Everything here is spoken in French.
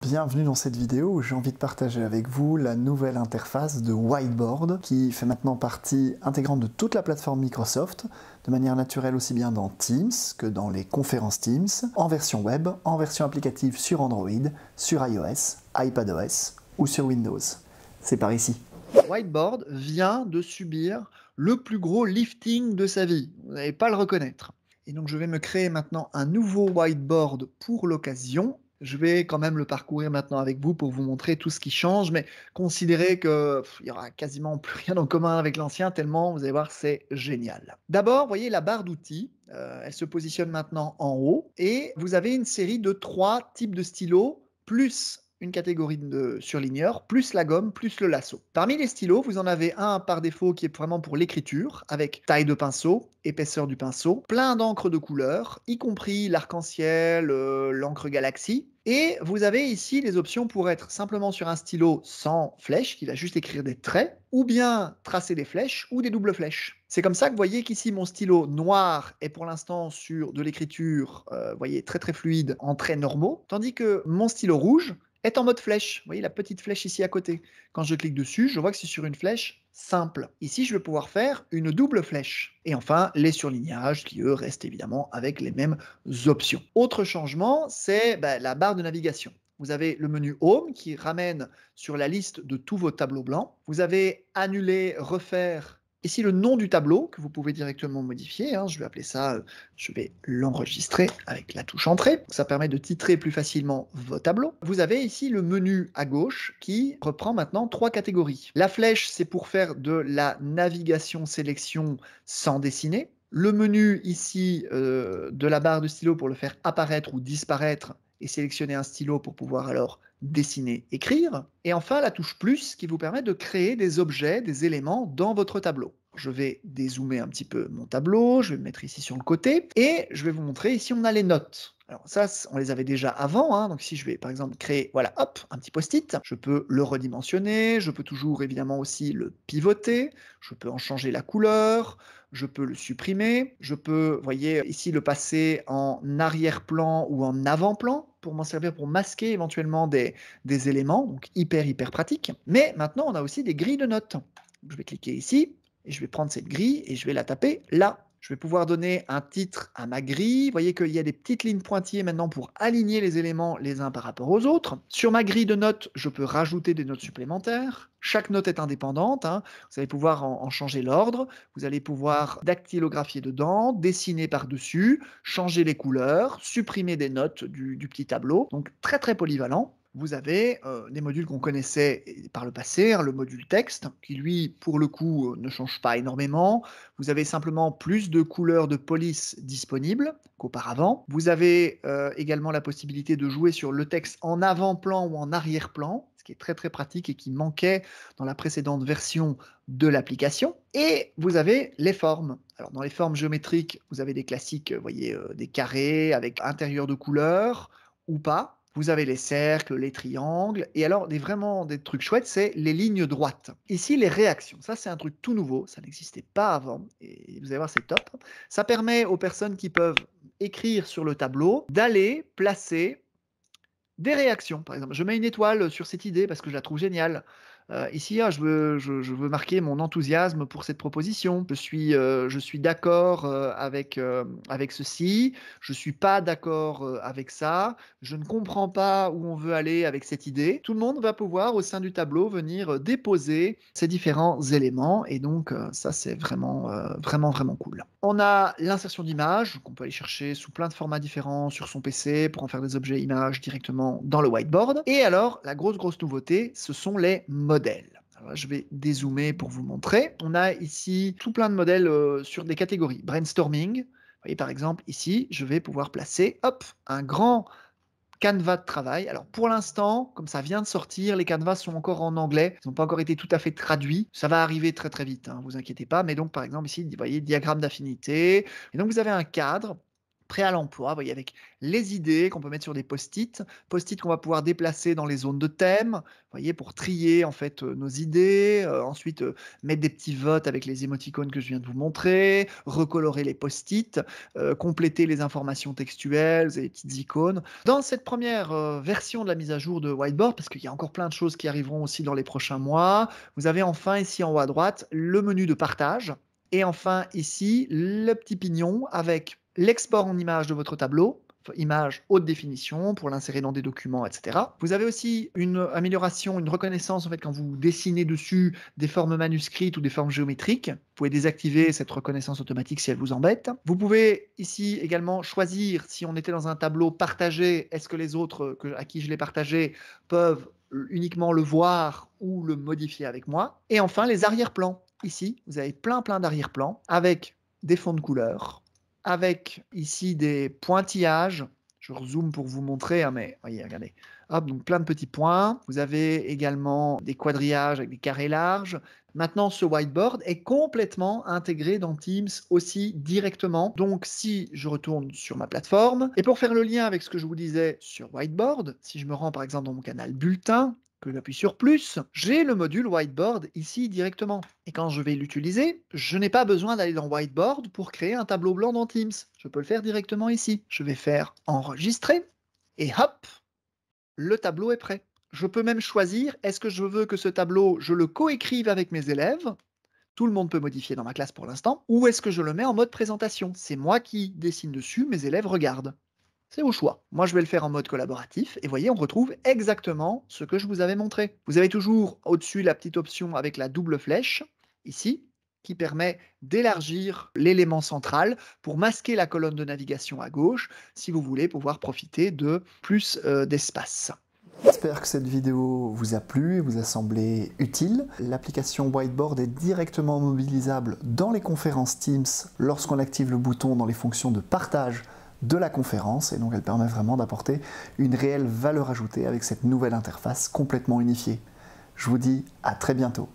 Bienvenue dans cette vidéo où j'ai envie de partager avec vous la nouvelle interface de Whiteboard qui fait maintenant partie intégrante de toute la plateforme Microsoft, de manière naturelle aussi bien dans Teams que dans les conférences Teams, en version web, en version applicative sur Android, sur iOS, iPadOS ou sur Windows. C'est par ici. Whiteboard vient de subir le plus gros lifting de sa vie. Vous n'allez pas le reconnaître. Et donc je vais me créer maintenant un nouveau whiteboard pour l'occasion. Je vais quand même le parcourir maintenant avec vous pour vous montrer tout ce qui change, mais considérez que il y aura quasiment plus rien en commun avec l'ancien, tellement vous allez voir, c'est génial. D'abord, vous voyez la barre d'outils, elle se positionne maintenant en haut et vous avez une série de 3 types de stylos plus une catégorie de surligneurs, plus la gomme, plus le lasso. Parmi les stylos, vous en avez un par défaut qui est vraiment pour l'écriture, avec taille de pinceau, épaisseur du pinceau, plein d'encre de couleur, y compris l'arc-en-ciel, l'encre galaxie. Et vous avez ici les options pour être simplement sur un stylo sans flèche, qui va juste écrire des traits, ou bien tracer des flèches ou des doubles flèches. C'est comme ça que vous voyez qu'ici mon stylo noir est pour l'instant sur de l'écriture, vous voyez, très très fluide, en traits normaux, tandis que mon stylo rouge est en mode flèche. Vous voyez la petite flèche ici à côté. Quand je clique dessus, je vois que c'est sur une flèche simple. Ici, je vais pouvoir faire une double flèche. Et enfin, les surlignages qui, eux, restent évidemment avec les mêmes options. Autre changement, c'est la barre de navigation. Vous avez le menu Home qui ramène sur la liste de tous vos tableaux blancs. Vous avez Annuler, Refaire. Ici, le nom du tableau que vous pouvez directement modifier. Je vais appeler ça, je vais l'enregistrer avec la touche Entrée. Ça permet de titrer plus facilement vos tableaux. Vous avez ici le menu à gauche qui reprend maintenant 3 catégories. La flèche, c'est pour faire de la navigation sélection sans dessiner. Le menu ici de la barre de stylo pour le faire apparaître ou disparaître et sélectionner un stylo pour pouvoir alors dessiner, écrire. Et enfin, la touche plus qui vous permet de créer des objets, des éléments dans votre tableau. Je vais dézoomer un petit peu mon tableau, je vais me mettre ici sur le côté et je vais vous montrer ici on a les notes. Alors ça, on les avait déjà avant, donc si je vais par exemple créer, voilà, hop, un petit post-it, je peux le redimensionner, je peux toujours évidemment aussi le pivoter, je peux en changer la couleur, je peux le supprimer, je peux, vous voyez, ici le passer en arrière-plan ou en avant-plan pour m'en servir pour masquer éventuellement des éléments, donc hyper pratique. Mais maintenant, on a aussi des grilles de notes. Je vais cliquer ici et je vais prendre cette grille et je vais la taper là. Je vais pouvoir donner un titre à ma grille. Vous voyez qu'il y a des petites lignes pointillées maintenant pour aligner les éléments les uns par rapport aux autres. Sur ma grille de notes, je peux rajouter des notes supplémentaires. Chaque note est indépendante. Vous allez pouvoir en changer l'ordre. Vous allez pouvoir dactylographier dedans, dessiner par-dessus, changer les couleurs, supprimer des notes du petit tableau. Donc très polyvalent. Vous avez des modules qu'on connaissait par le passé, le module texte, qui lui, pour le coup, ne change pas énormément. Vous avez simplement plus de couleurs de police disponibles qu'auparavant. Vous avez également la possibilité de jouer sur le texte en avant-plan ou en arrière-plan, ce qui est très pratique et qui manquait dans la précédente version de l'application. Et vous avez les formes. Alors dans les formes géométriques, vous avez des classiques, vous voyez, des carrés avec intérieur de couleurs ou pas. Vous avez les cercles, les triangles, et alors vraiment des trucs chouettes, c'est les lignes droites. Ici, les réactions. Ça, c'est un truc tout nouveau, ça n'existait pas avant, et vous allez voir, c'est top. Ça permet aux personnes qui peuvent écrire sur le tableau d'aller placer des réactions. Par exemple, je mets une étoile sur cette idée parce que je la trouve géniale. Ici, je veux marquer mon enthousiasme pour cette proposition. Je suis d'accord, avec ceci, je suis pas d'accord, avec ça, je ne comprends pas où on veut aller avec cette idée. Tout le monde va pouvoir, au sein du tableau, venir, déposer ces différents éléments et donc ça, c'est vraiment cool. On a l'insertion d'images qu'on peut aller chercher sous plein de formats différents sur son PC pour en faire des objets images directement dans le whiteboard. Et alors, la grosse nouveauté, ce sont les modèles. Alors là, je vais dézoomer pour vous montrer. On a ici tout plein de modèles sur des catégories. Brainstorming. Vous voyez, par exemple, ici, je vais pouvoir placer, hop, un grand canevas de travail. Alors pour l'instant, comme ça vient de sortir, les canevas sont encore en anglais, ils n'ont pas encore été tout à fait traduits. Ça va arriver très vite, vous inquiétez pas. Mais donc par exemple ici, vous voyez, diagramme d'affinité. Et donc vous avez un cadre prêt à l'emploi, vous voyez, avec les idées qu'on peut mettre sur des post-it, post-it qu'on va pouvoir déplacer dans les zones de thème, vous voyez, pour trier en fait nos idées, ensuite mettre des petits votes avec les émoticônes que je viens de vous montrer, recolorer les post-it, compléter les informations textuelles, vous avez des petites icônes. Dans cette première version de la mise à jour de Whiteboard, parce qu'il y a encore plein de choses qui arriveront aussi dans les prochains mois, vous avez enfin ici en haut à droite le menu de partage. Et enfin, ici, le petit pignon avec l'export en image de votre tableau, image haute définition pour l'insérer dans des documents, etc. Vous avez aussi une amélioration, une reconnaissance en fait quand vous dessinez dessus des formes manuscrites ou des formes géométriques. Vous pouvez désactiver cette reconnaissance automatique si elle vous embête. Vous pouvez ici également choisir, si on était dans un tableau partagé, est-ce que les autres à qui je l'ai partagé peuvent uniquement le voir ou le modifier avec moi. Et enfin, les arrière-plans. Ici, vous avez plein d'arrière-plans avec des fonds de couleur, avec ici des pointillages. Je rezoome pour vous montrer, hein, mais voyez, regardez. Hop, donc plein de petits points. Vous avez également des quadrillages avec des carrés larges. Maintenant, ce whiteboard est complètement intégré dans Teams aussi directement. Donc, si je retourne sur ma plateforme, et pour faire le lien avec ce que je vous disais sur Whiteboard, si je me rends par exemple dans mon canal bulletin, que j'appuie sur plus, j'ai le module Whiteboard ici directement. Et quand je vais l'utiliser, je n'ai pas besoin d'aller dans Whiteboard pour créer un tableau blanc dans Teams. Je peux le faire directement ici. Je vais faire enregistrer et hop, le tableau est prêt. Je peux même choisir, est-ce que je veux que ce tableau, je le coécrive avec mes élèves? Tout le monde peut modifier dans ma classe pour l'instant. Ou est-ce que je le mets en mode présentation? C'est moi qui dessine dessus, mes élèves regardent. C'est au choix. Moi, je vais le faire en mode collaboratif et voyez, on retrouve exactement ce que je vous avais montré. Vous avez toujours au-dessus la petite option avec la double flèche, ici, qui permet d'élargir l'élément central pour masquer la colonne de navigation à gauche, si vous voulez pouvoir profiter de plus d'espace. J'espère que cette vidéo vous a plu et vous a semblé utile. L'application Whiteboard est directement mobilisable dans les conférences Teams lorsqu'on active le bouton dans les fonctions de partage de la conférence, et donc elle permet vraiment d'apporter une réelle valeur ajoutée avec cette nouvelle interface complètement unifiée. Je vous dis à très bientôt.